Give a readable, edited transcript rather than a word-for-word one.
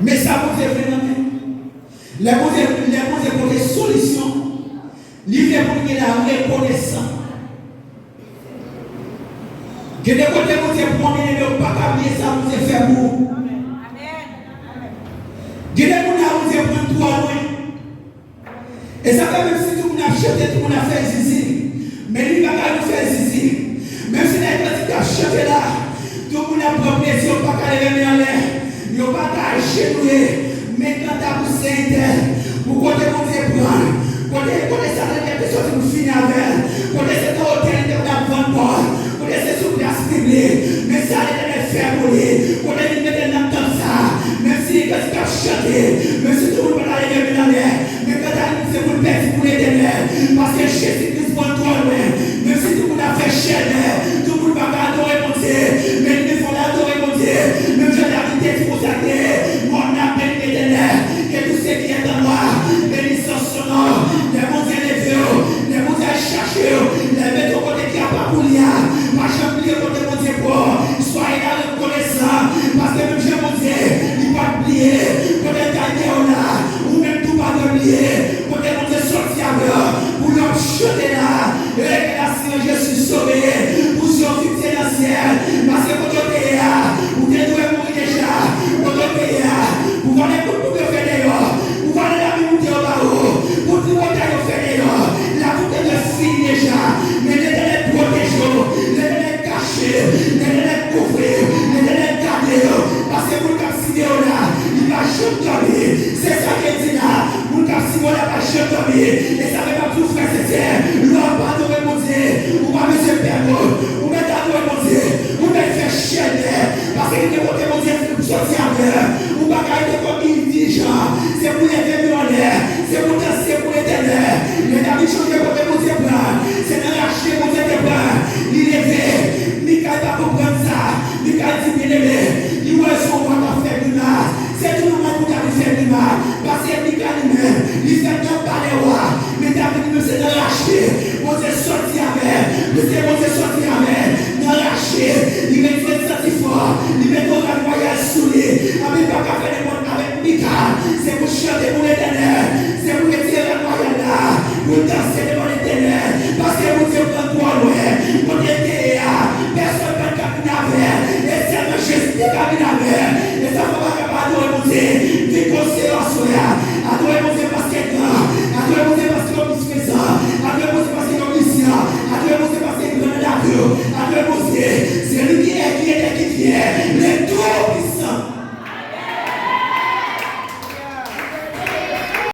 Mais ça vous est vraiment. Les pour des solutions. L'idée pour qu'il y ait la reconnaissance. Que des côtés vous êtes promené, ne pas oublier ça vous est fait pour. Que des côtés vous êtes pris tout à loin. Et ça fait même si tout le monde a chanté, tout le monde a fait zizi. Mais lui va pas nous faire zizi. Même si les gens qui ont chanté là, tout le monde a pris plaisir, pas qu'à lever en l'air. Ils n'ont pas qu'à agenouiller. Mais quand tu as poussé pour côté vous êtes prendre. Côté ça, les personnes qui finissent avec. Côté c'est un hôtel de la vente. Côté c'est sous place publique. Mais ça, les faire pour lui. Côté ils mettent dans comme ça. Même si les gens qui ont chanté. Même si tout le monde va aller lever en l'air. Mais quand tu as c'est pour le père, pour l'éternel. Parce que Jésus-Christ prend toi loin. Même si tout le monde a fait chaîne. Tout le monde va adorer mon Dieu. Mais il faut adorer mon Dieu. Même je l'ai invité pour consacrer. Mon appel l'éternel. Que tout ce qui est en moi. Bénissance son nom. Les bons élevés. Les bons cherchés. Les bêtes au côté qui a pas pour lien. Pas jamais oublier côté mon Dieu pour. Soyez là reconnaissant. Parce que même je mon Dieu. Il va oublier. Côté gagner là. Ou même tout pas oublier. Côté mon Dieu sorti avec. Pour leur chanter là. Et que la Seigneur je suis sauvé. Pour se fixer dans le ciel. Parce que pour te payer. Vous devez mourir déjà. Pour te payer. Vous voulez pour vous faire d'ailleurs. Vous voulez la vie vous dire au bas. Pour tout le monde faire d'ailleurs. La route est finie déjà. Mais l'éternel protège. L'éternel caché. L'éternel couvrir. L'éternel garder. Parce que vous le capsiner là. Il va chanter. C'est ça qu'il dit là. Vous le capsiner là va chanter. Et ça ne va pas tout faire. C'est l'homme pas adorer mon Dieu. Ou pas monsieur Père. Ou mettre adorer mon Dieu. Ou mettre faire chaîne. Parce qu'il est monté mon Dieu. Sortir avec. Ou pas garder comme il dit Jean. C'est pour les venir en l'air. C'est pour danser pour l'éternel. Les amis changent pour mon Dieu plan. C'est d'arracher mon Dieu plan. Il est fait. Michael va comprendre ça. Michael dit bien aimé. Il voit son roi dans faire du mal. C'est tout le monde qui a fait du mal. Parce que Michael lui-même. Il fait non pas les rois. Mais David me c'est d'arracher. Mon Dieu sorti avec. Mon Dieu sorti avec. D'arracher. Il met tout sorti fort. Il met tout le voyage sous lui. Avec pas qu'à faire des bonnes avec Michael. C'est pour chanter pour l'éternel. C'est pour retirer la voyage là. Pour danser devant l'éternel. Parce que vous Dieu prend toi loin. Mon Dieu est là. Personne ne peut pas et c'est le Jésus qui a mis la mer.